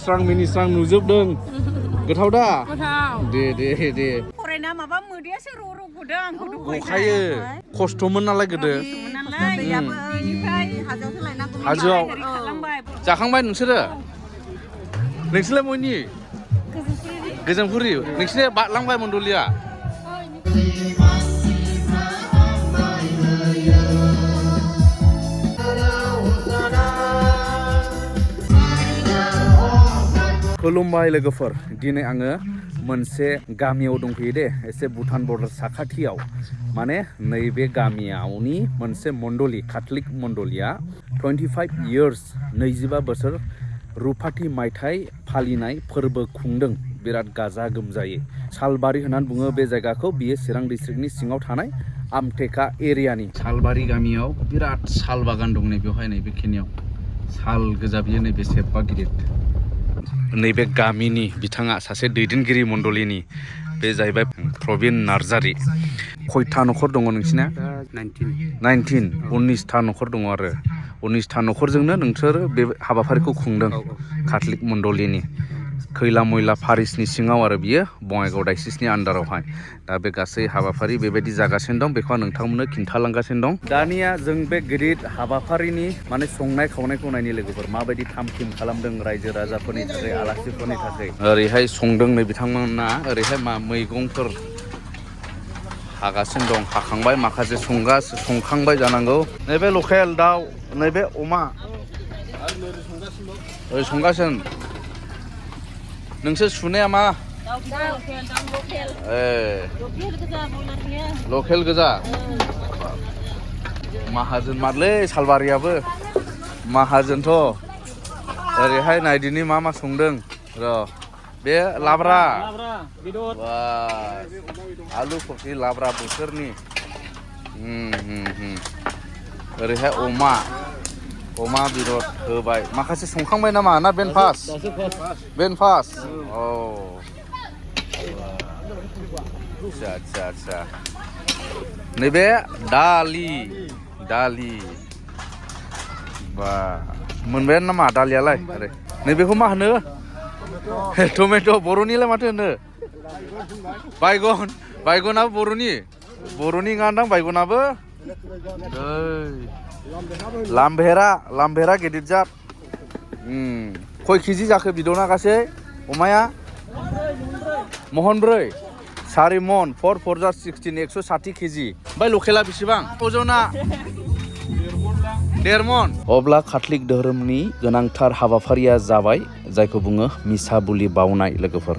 स्रां मिनि स्रां नुजोबदों गोथाव दा गोथाव दे फरायना माबा मोदैयासो र' गदों आंखौ गखायो खस्थ'मोन नालाय गोदो हाजोआव जाखांबाय नोंसोरलाय मयनि गोजोनफुरि नोंसोरलाय बारलांबाय मन्दलिया खुलुमबाय लोगोफोर दिनै आङो मोनसे गामियाव दंफैयो दे एसे भुटान बर्डार साखाथियाव माने नैबे गामियावनि मोनसे मण्डलि काथलिक मण्डलिया 25 इयार्स 25 बोसोर रुफाथि मायथाइ फालिनाय फोरबो खुंदों बिराद गाजा गोमजायै सालबारि होननानै बुङो बे जायगाखौ बियो चिरां डिस्ट्रिक्टनि सिङाव थानाय आमटेका एरियानि सालबारि गामियाव बिराद साल बागान दं नै बेवहाय नैबे खिनियाव साल गोजा बियो नैबे सेबबा गिदिर नैबे गामिनि बिथाङा सासे दैदेनगिरि मण्डलिनि बे जाहैबाय प्रबिन नार्जारि खयथा न'खर दङ नोंसिना 19 न'खर दङ आरो 19 न'खरजोंनो नोंसोर बे हाबाफारिखौ खुंदों काथलिक मण्डलिनि खैला मैला फारिसनि सिङाव आरो बियो बङाइगाव डायसिसनि आन्डारावहाय दा बे गासै हाबाफारि बेबायदि जागासिनो दं बेखौ आं नोंथांमोननो खिन्थालांगासिनो दं दानिया जों बे गिदिर हाबाफारिनि माने संनाय खावनायखौ नायनि लोगोफोर माबायदि थामथिम खालामदों रायजो राजाफोरनि थाखाय आलासिफोरनि थाखाय ओरैहाय संदों नै बिथांमोना ओरैहाय मा मैगंफोर हागासिनो दं हाखांबाय माखासे संखांबाय जानांगौ नैबे लकेल दाउ नैबे अमा ओरै संगासिनो नोंसोर सुनाया मा लकेल गोजा माहाजोन मारलै सालबारियाबो माहाजोनथ' ओरैहाय नायदिनि मा संदों र' बे लाब्रा आलु कफि लाब्रा बोथोरनि ओरैहाय अमा बेदर होबाय माखासे संखांबाय नामा ना बेनफास आच्छा नैबे दालि बा मोनबायानो नामा दालियालाय ओरै नैबेखौ मा होनो टमेट' बर'निलाय माथो होनो बायगनाबो बर'नि गानदां बायगनाबो लामभेरा गिदिर जात खय केजि जाखो बिदना गासै अमाया महनब्रै 4 मन 4 जार 16 160 केजि ओमफ्राय लकेला बेसेबां अजना 1.5 मन अब्ला काथलिक धोरोमनि गोनांथार हाबाफारिया जाबाय जायखौ बुङो मिसा बुलि बावनाय लोगोफोर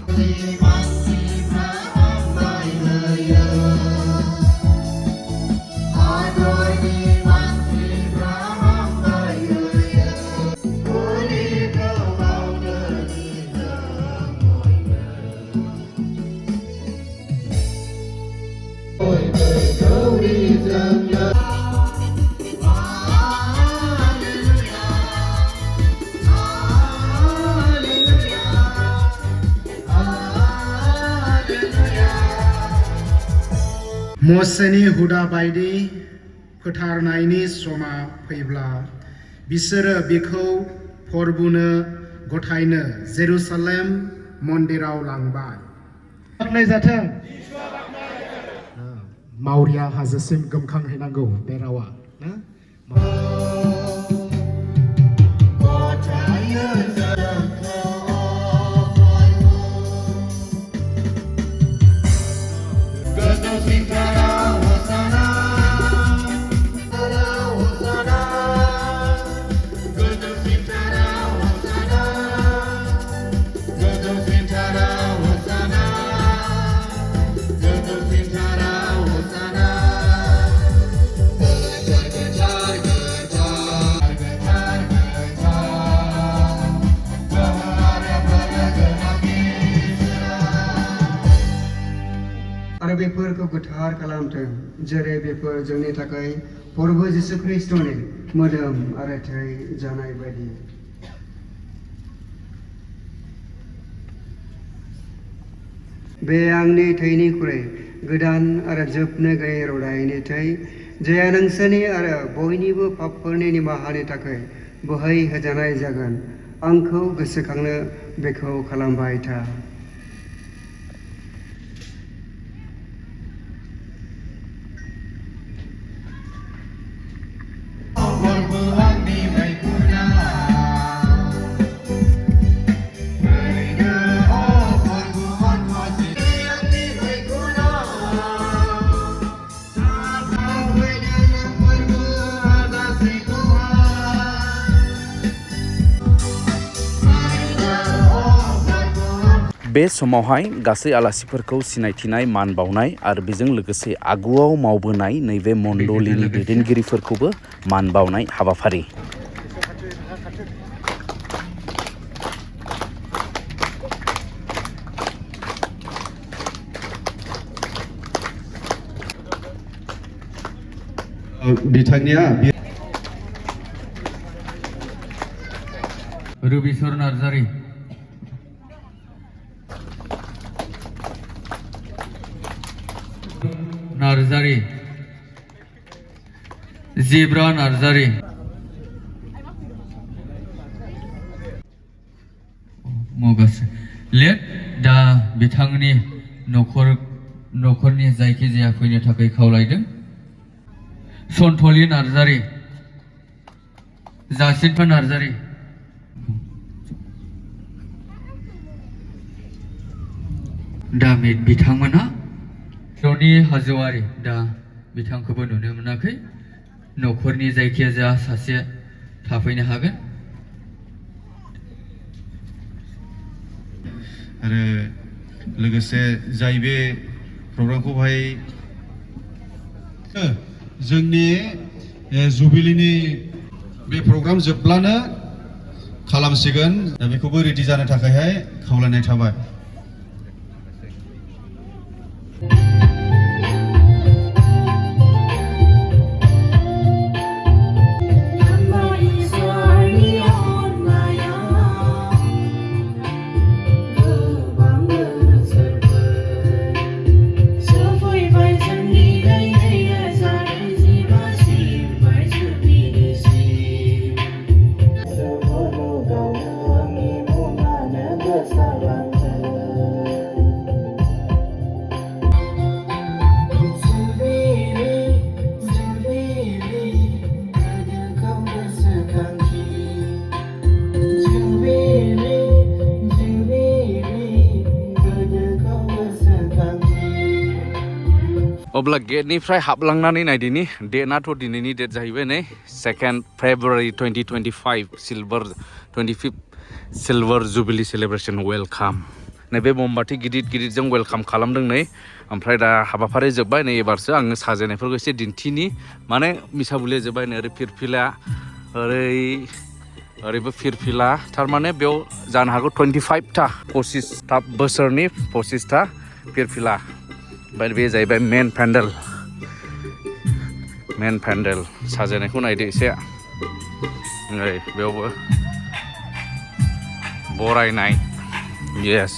मसेनि हुदा बायदि फोथारनायनि समा फैब्ला बिसोरो बिखौ फोरबुनो गथायनो जेरुसालेम मन्दिराव लांबाय बाख्नायजाथों मावरिया हाजोसिम गोमखांहैनांगौ बे रावा आरो बेफोरखौ गोथार खालामथों जेरै बेफोर जोंनि थाखाय प्रभु जिसु ख्रिस्टनि मोदोम आरो थै जानाय बायदि बे आंनि थैनिख्रुइ गोदान आरो जोबनो गैयै रोदायनि थै जाया नोंसोरनि आरो बयनिबो पापफोरनि निमाहानि थाखाय बोहैहोजानाय जागोन आंखौ गोसोखांनो बेखौ खालामबाय था बे समावहाय गासै आलासिफोरखौ सिनायथिनाय मान बावनाय आरो बेजों लोगोसे आगुआव मावबोनाय नैबे मण्डलिनि दैदेनगिरिफोरखौबो मान बावनाय हाबाफारि बिथांनिया रबिसर नार्जारि नार्जारि जेब्रा नार्जारि मगासे लेट दा बिथांनि नखरनि जायखिजाया फैनो थाखाय खावलायदों सन्थलि नार्जारि जासिदफा नार्जारि दा बिथांमोना रनि हाज'वारि दा बिथांखौबो नुनो मोनाखै नखरनि जायखिजाया सासे थाफैनो हागोन आरो लोगोसे जाय बे प्रग्रामखौहाय जोंनि जुबिलिनि बे प्रग्राम जोबब्लानो खालामसिगोन दा बेखौबो रेडि जानो थाखायहाय खावलायनाय थाबाय अब्ला गेटनिफ्राय हाबलांनानै नायदिनि डेटआथ' दिनैनि डेट जाहैबाय नै 2 February 2025 silver jubilee celebration welcome नैबे ममबाति गिदिर-गिदिरजों वेलकाम खालामदों नै ओमफ्राय दा हाबाफारि जोब्बाय नै एबारसो आङो साजायनायफोरखौ एसे दिन्थिनि माने मिसाबुलिया जोब्बाय नै ओरै फिरफिला ओरैबो फिरफिला थारमाने बेयाव जानो हागौ 25टा 25टा बोसोरनि 25टा फिरफिला ओमफ्राय बे जाहैबाय मेन पेन्डेल साजायनायखौ नायदो एसे नै बेयावबो बरायनाय येस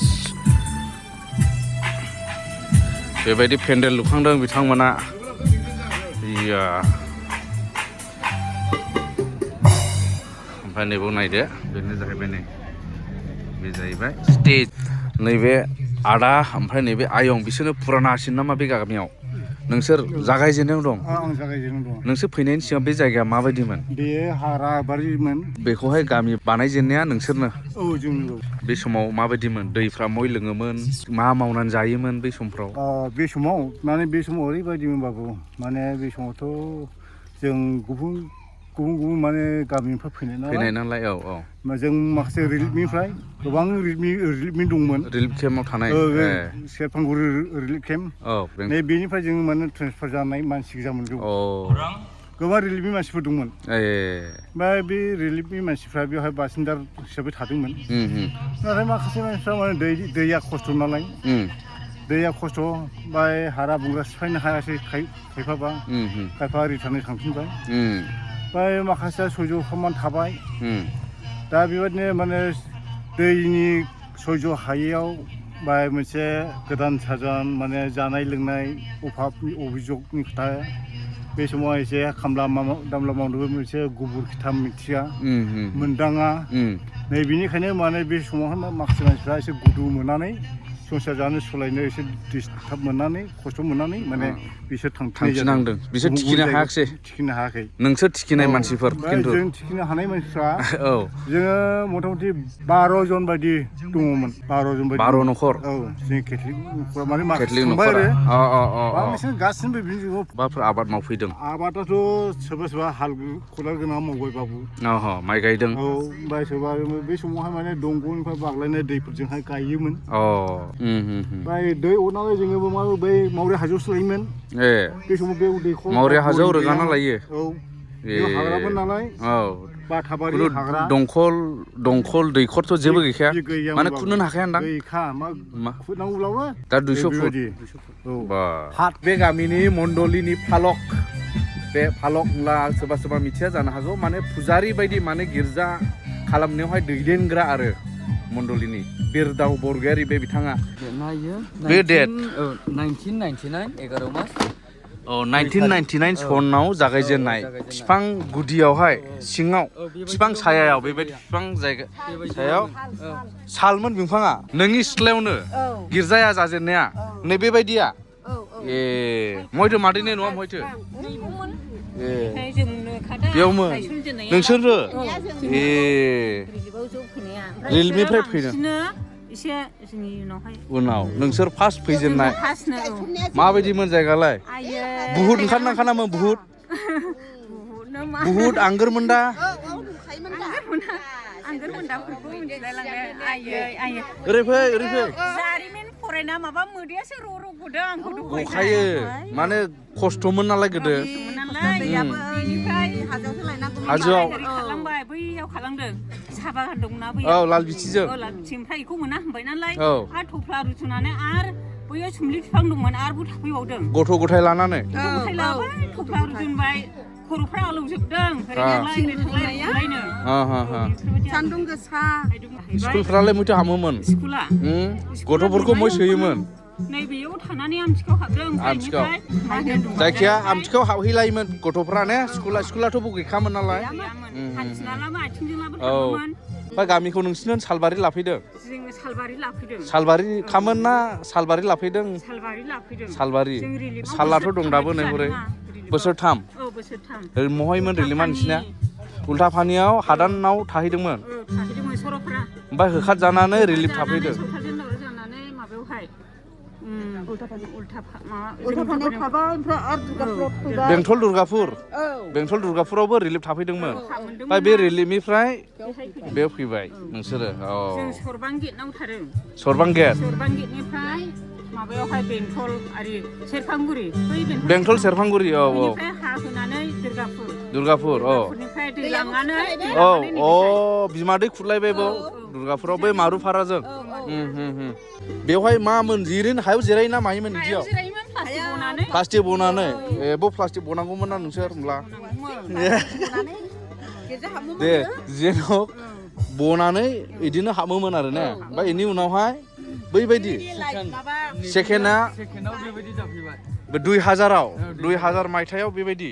बेबायदि पेन्डेल लुखांदों बिथांमोना या ओमफ्राय नैबाव नायदो बेनो जाहैबाय नै बे जाहैबाय स्टेज नैबे आदा ओमफ्राय नैबे आयं बिसोरनो पुरानासिन नामा बे गामियाव नोंसोर जागायजेननायाव दं आं जागायजेननायाव दं नोंसोर फैनायनि सिगां बे जायगाया माबायदिमोन बेयो हाराबारिमोन बेखौहाय गामि बानायजेननाया नोंसोरनो औ जोंनो बे समाव माबायदिमोन दैफ्रा मय लोङोमोन मा मावनानै जायोमोन बे समफ्राव बे समाव माने बे समाव ओरैबायदिमोन बाबु माने बे समावथ' जों गुबुन माने गामिनिफ्राय फैनाय नालाय औ जों माखासे रिलिफनिफ्राय गोबां रिलिफनि दंमोन रिलिफ केम्पआव थानाय सेरफांगुरि रिलिफ केम्प नै बेनिफ्राय जों माने ट्रेन्सफार जानाय मानसि गोजामोन गोबां रिलिफनि मानसिफोर दंमोन ओमफ्राय बे रिलिफनि मानसिफ्रा बेवहाय बासिन्दार हिसाबै थादोंमोन नाथाय माखासे मानसिफ्रा माने दैया खस्थ' नालाय दैया खस्थ' ओमफ्राय हारा बुंग्रा सिफायनो हायासै खायफा रिटार्न थांफिनबाय ओमफ्राय माखासेया सैज' खालामनानै थाबाय दा बेबायदिनो माने दैनि सैज' हायैयाव मोनसे गोदान साजान माने जानाय लोंनाय अभाबनि अभिजगनि खोथा बे समाव एसे खामला दामला मावनोबो मोनसे गुबुर खिथाम मिथिया मोनदाङा नै बेनिखायनो माने बे समावहाय माखासे मानसिफ्रा एसे गुदु मोननानै संसार जानो सलायनो एसे डिस्टार्ब मोननानै खस्थ' मोननानै माने बिसोर थांफिनांदों बिसोर थिखिनो हायाखै नोंसोर थिखिनाय मानसिफोर खिन्थु जों थिखिनो हानाय मानसिफ्रा जोङो मथा-मथि 12 जन बायदि दङमोन 12 जन बायदि 12 न'खर औ जों केथलिक माने माखासे न'खर बांसिन गासिबो बिदिनो माबाफोर आबाद मावफैदों आबादाथ' सोरबा हाल खदाल गोनां मावबाय बाबु माइ गायदों औ ओमफ्राय सोरबा बे समावहाय माने दंग'निफ्राय बाग्लायनाय दैफोरजोंहाय गायोमोन ओमफ्राय दै अरनानै जोङो बै मावरि हाजोआवसो लायोमोन बे समाव बे दैखौ मावरि हाजोआव रोगाना लायो औ बेयाव हाग्रामोन नालाय बाथाबारि हाग्रा दंखल दैखरथ' जेबो गैखाया माने खुरनो हाखाया होनदां गैखा मा खुरनांगौब्लाबो दा 200 फुट हाट बे गामिनि मण्डलिनि फालक बे फालक होनब्ला सोरबा मिथिया जानो हागौ माने फुजारि बायदि माने गिर्जा खालामनायावहाय दैदेनग्रा आरो मण्डलिनि बिरदाव बरगयारि बे बिथाङा बे डेट 1999 11 मास 1999 सनाव जागायजेननाय बिफां गुदियावहाय सिङाव बिफां सायायाव बेबायदि बिफां जायगा सायाव सालमोन बिफाङा नोंनि सिथ्लायावनो गिर्जाया जाजेननाया नै बेबायदिया मयथो मादैनि न'आ मयथो बेयावमोन नोंसोरो रिलिफनिफ्राय फैदों एसे जोंनि उनाव नोंसोर फार्स्ट फैजेननाय माबायदिमोन जायगालाय बुहुद ओंखारनांखानामोन बुहुद आंगोरमोन दा ओरै फै जारिमिन फरायना माबा मोदैयासो र' गदों आंखौ गखायो माने खस्थ'मोन नालाय गोदो हाजोआव खालामबाय बैयाव खालामदों साहा बागान दंना औ लाल बिथिजों ओमफ्राय बेखौ मोना होनबाय नालाय आरो थफ्ला रुजुनानै आरो बैयाव सुमलि बिफां दंमोन आरो थाफैबावदों गथ' गथाय लानानै थफ्ला रुजुनबाय खर'फ्रा आलौजोबदों सान्दुं गोसा स्कुलफ्रालाय मथो हामोमोन स्कुला गथ'फोरखौ मै सोयोमोन नैबेयाव थानानै आमथिखायाव हाबदों जायखिया आमथिखायाव हाबहैलायोमोन गथ'फ्रा ने स्कुलाथ' गैखामोन नालाय औ ओमफ्राय गामिखौ नोंसिनो सालबारि लाफैदों सालबारि खामोन ना सालबारि लाफैदों सालबारि सालाथ' दं दाबो नै हरै बोसोरथाम महायमोन रिलिमा नोंसिना उल्थाफानियाव हादानाव थाहैदोंमोन ओमफ्राय होखार जानानै रिलिफ थाफैदों बेंटल दुर्गापुरावबो रिलिफ थाफैदोंमोन ओमफ्राय बे रिलिफनिफ्राय बेयाव फैबाय नोंसोरो सरबां गेटनिफ्राय माबायावहाय बेंटल सेरफांगुरि औ दुर्गापुर बिमादै खुरलायबाय दुर्गापुराव बै मारुफाराजों बेवहाय मामोन हायाव जिरायो ना मायोमोन बिदियाव प्लास्टिक बनानै प्लास्टिक बनांगौमोन ना नोंसोर होमब्ला दे जेन' बनानै बिदिनो हाबोमोन आरो ने ओमफ्राय बेनि उनावहाय बैबायदि सेकेन्डआ 2000 मायथाइयाव बेबायदि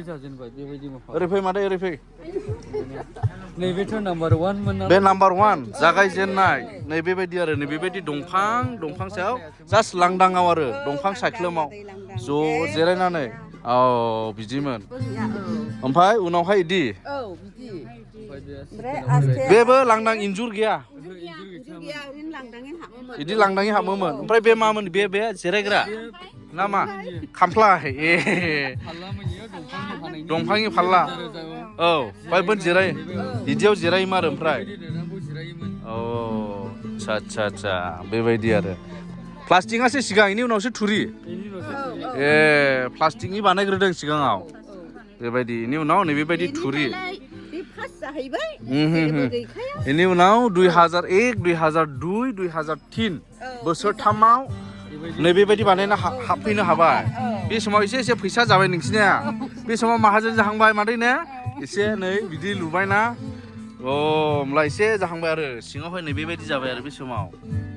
जाजेनबाय बेबायदि ओरै फै मादै ओरै फै नैबेथ' नाम्बार 1 मोन बे नाम्बार 1 जागायजेननाय नै बेबायदि आरो नै बेबायदि दंफां सायाव जास्ट लांदाङाव आरो दंफां सायख्लुमाव ज' जिरायनानै बिदिमोन ओमफ्राय उनावहाय बिदि बेबो लांदां इन्जुर गैया बिदि लांदाङै हाबोमोन ओमफ्राय बे मामोन बे जिरायग्रा ना मा खामफ्लाय दंफांनि फाल्ला बायबो जिरायो बिदियाव जिरायोमोन आरो ओमफ्राय आच्छा बेबायदि आरो प्लास्टिकआसो सिगां बेनि उनावसो थुरि प्लास्टिकनि बानायग्रोदों सिगाङाव बेबायदि बेनि उनाव नैबेबायदि थुरि बेनि उनाव 2001 2002 2003 बोसोरथामाव नैबेबायदि बानायना हाबफैनो हाबाय बे समाव एसे फैसा जाबाय नोंसिनिया बे समाव माहाजोन जाहांबाय मादै ने एसे नै बिदि लुबायना होमब्ला एसे जाहांबाय आरो सिङावहाय नै बेबायदि जाबाय आरो बे समाव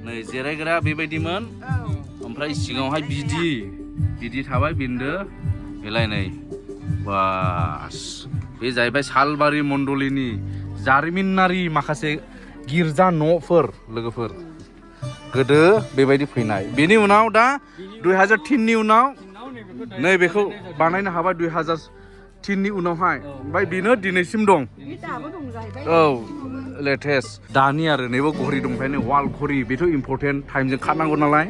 नै जिरायग्रा बेबायदिमोन ओमफ्राय सिङावहाय बिदि थाबाय बिन्दो बेलाय नै बास बे जाहैबाय सालबारि मण्डलिनि जारिमिनारि माखासे गिर्जा न'फोर लोगोफोर गोदो बेबायदि फैनाय बेनि उनाव दा 2003नि उनाव नै बेखौ बानायनो हाबाय 2003नि उनावहाय ओमफ्राय बेनो दिनैसिम दं औ लेटेस्ट दानि आरो नैबो घरि दंखायनो वाल घरि बेथ' इम्परटेन्ट टाइमजों खारनांगौ नालाय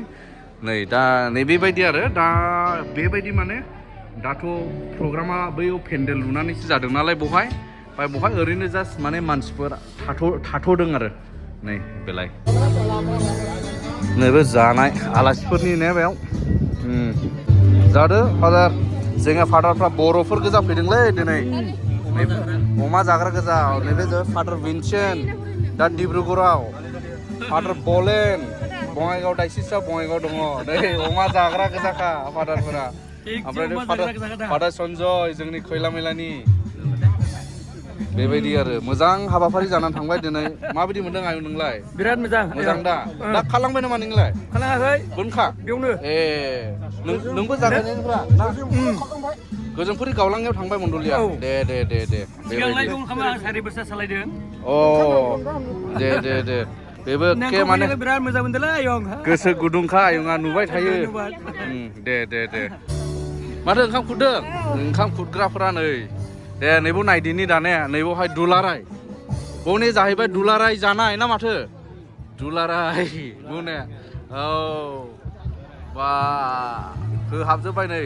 नै दा नैबेबायदि आरो दा बेबायदि माने दाथ' प्रग्रामा बैयाव पेन्डेल लुनानैसो जादों नालाय बहाय ओमफ्राय बहाय ओरैनो जास्ट माने मानसिफोर थाथ'दों आरो नै बेलाय नैबे जानाय आलासिफोरनि ने बेयाव जादो फादार जोंहा फादारफ्रा बर'फोर गोजा फैदोंलै दिनै अमा जाग्रा गोजा नैबे फादार भिनसेन्ट दा डिब्रुगड़आव फादार बलेन बङाइगाव डायसिसआव बङाइगाव दङ नै अमा जाग्रा गोजाखा फादारफोरा ओमफ्राय फादार सन्जय जोंनि खैला मैलानि बेबायदि आरो मोजां हाबाफारि जानानै थांबाय दिनै माबायदि मोनदों आयु नोंलाय बिराद मोजां दा दा खालामबाय नामा नोंलाय खालामाखै बोनखा बेयावनो ए नोंबो जागायनायफ्रा ना गोजोनपुरि गावलांनायाव थांबाय मण्डलिया दे सिगांलाय दं खोमा आं 4 बोसोर सालायदों दे बेबो के माने बिराद मोजां मोनदोंलै आयं गोसो गुदुंखा आयंआ नुबाय थायो दे माथो ओंखाम खुरदों ओंखाम खुरग्राफोरा नै दे नैबो नायदिनि दाने नैबावहाय दुलाराय बने जाहैबाय दुलाराय जानाय ना माथो दुलाराय बने औ बा होहाबजोब्बाय नै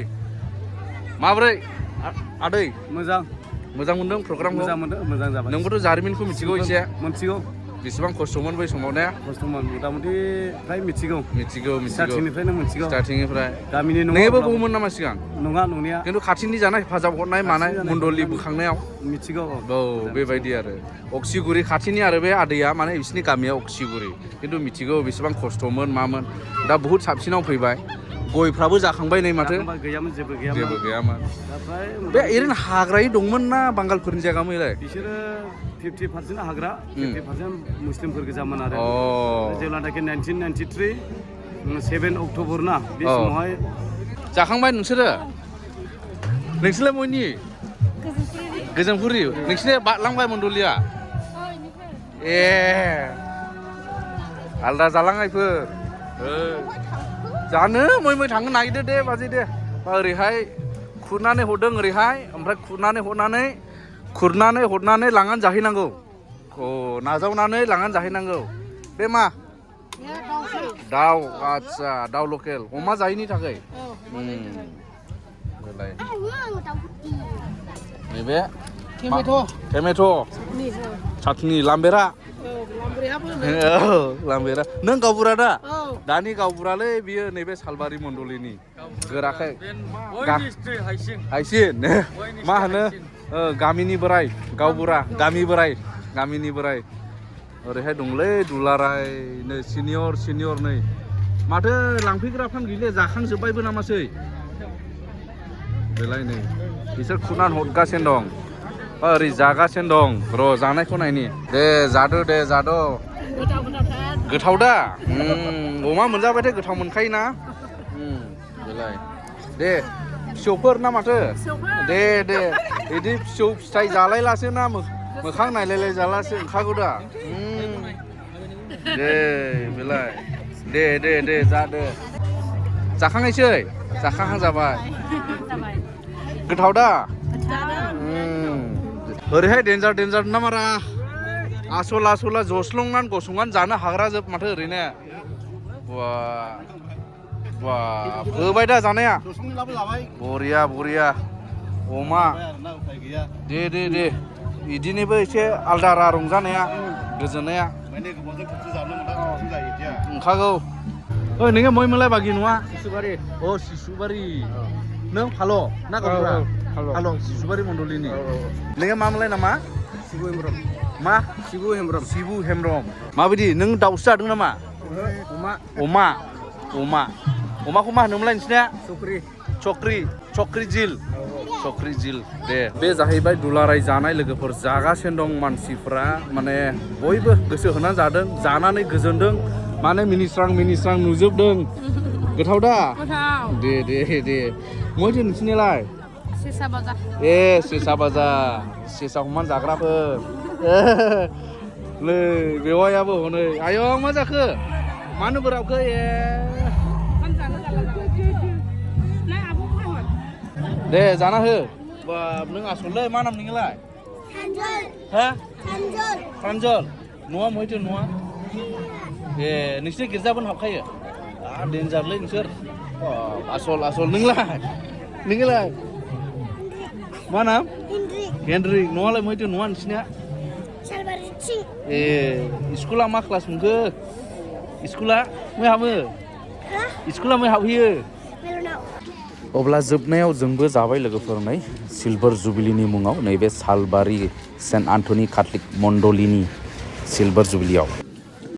माब्रै आदै मोजां मोनदों प्रग्रामखौ मोजां जाबाय नोंबोथ' जारिमिनखौ मिथिगौ एसे मिथिगौ बेसेबां खस्थ'मोन बै समाव ने खस्थ'मोन मथा-मथि फ्राय मिथिगौ स्टार्टिंनिफ्रायनो मिथिगौ स्टार्टिंनिफ्राय गामिनि नोंबो बहुमोन नामा सिगां नङा नंनाया खिन्थु खाथिनि जानाय हेफाजाब हरनाय मानाय मण्डलि बोखांनायाव मिथिगौ औ बेबायदि आरो अक्सिगुरि खाथिनि आरो बे आदैया माने बिसिनि गामिया अक्सिगुरि खिन्थु मिथिगौ बेसेबां खस्थ'मोन मामोन दा बहुद साबसिनाव फैबाय गयफ्राबो जाखांबाय नै माथो गैयामोन जेबो गैयामोन बे ओरैनो हाग्रायै दंमोन ना बांगालफोरनि जायगामोन बिसोरो 50% हाग्रा 50% मुस्लिमफोर गोजामोन आरो जेब्लानाखि 1993 7 अक्ट'बर ना बे समावहाय जाखांबाय नोंसोरलाय बयनि गोजोनपुरि नोंसिनि बारलांबाय मण्डलिया ए आलदा जालांनायफोर जानो मै थांनो नागिरदो दे बाजै दे ओरैहाय खुरनानै हरदों ओरैहाय ओमफ्राय खुरनानै हरनानै लांनानै जाहैनांगौ नाजावनानै लांनानै जाहैनांगौ बे मा दाउ आदसा दाउ लकेल अमा जायैनि थाखाय नैबे टमेट' चाटनि लाम्बेरा लाम्बेरा नों गावबुरा दा दानि गावबुरालै बियो नैबे सालबारि मण्डलिनि गोराखै हायसिन मा होनो गामिनि बोराय गावबुरा गामिनि बोराय ओरैहाय दंलै दुलाराय नै सिनियर नै माथो लांफैग्राफ्रानो गैले जाखांजोब्बायबो नामासै बेलाय नै बिसोर खुरनानै हरगासिनो दं ओरै जागासिनो दं र' जानायखौ नायनि दे जादो गोथाव दा अमा मोनजाबाथाय गोथाव मोनखायोना बेलाय दे फिसौफोर ना माथो दे बिदि फिसौ फिथाइ जालायलासो ना मोखां नायलायलाय जालासो ओंखारगौ दा दे बेलाय दे जादो जाखांनायसै जाखांहां जाबाय गोथाव दा ओरैहाय डेन्जार ना मारा आसला जस्लंनानै गसंनानै जानो हाग्रा जोब माथो ओरैनो बा होबाय दा जानाया बरिया अमा दे बिदिनोबो एसे आलदा रंजानाया गोजोननाया ओंखागौ ओइ नोङो मै मोनलाय बागि नङा सिसुबारि नों फाल' ना गावबुरा फाल' सिसुबारि मण्डलिनि नोङो मा मोनलाय नामा शिबु हेम्ब्रम माबायदि नों दाउसो जादों नामा अमाखौ मा होनोमोनलाय नोंसिना चक्रि जिल दे बे जाहैबाय दुलाराय जानाय लोगोफोर जागासिनो दं मानसिफ्रा माने बयबो गोसो होनानै जादों जानानै गोजोनदों माने मिनिस्रां नुजोबदों गोथाव दा दे मयथो नोंसिनिलाय सेसा बाजार ए सेसा बाजार सेसा हमनानै जाग्राफोर नै बेवायाबो हनै आयं मा जाखो मानो बोराबखो ए दे जाना हो बाब नों आसललै मा नाम नोंलाय हा प्रान्जल न'आ महैथो न'आ ए नोंसोर गिर्जाबो हाबखायो डेन्जारलै नोंसोर आसल आसल नोंलाय मा नाम हेनरि न'आलाय महैथो न'आ नोंसिनिया ए स्कुला मा क्लास मोनखो स्कुला मै हाबो स्कुला मै हाबहैयो अब्ला जोबनायाव जोंबो जाबाय लोगोफोर नै सिलभार जुबिलीनि मुङाव नैबे सालबारि सेन्ट आन्टनि काथलिक मण्डलिनि सिलभार जुबिलीयाव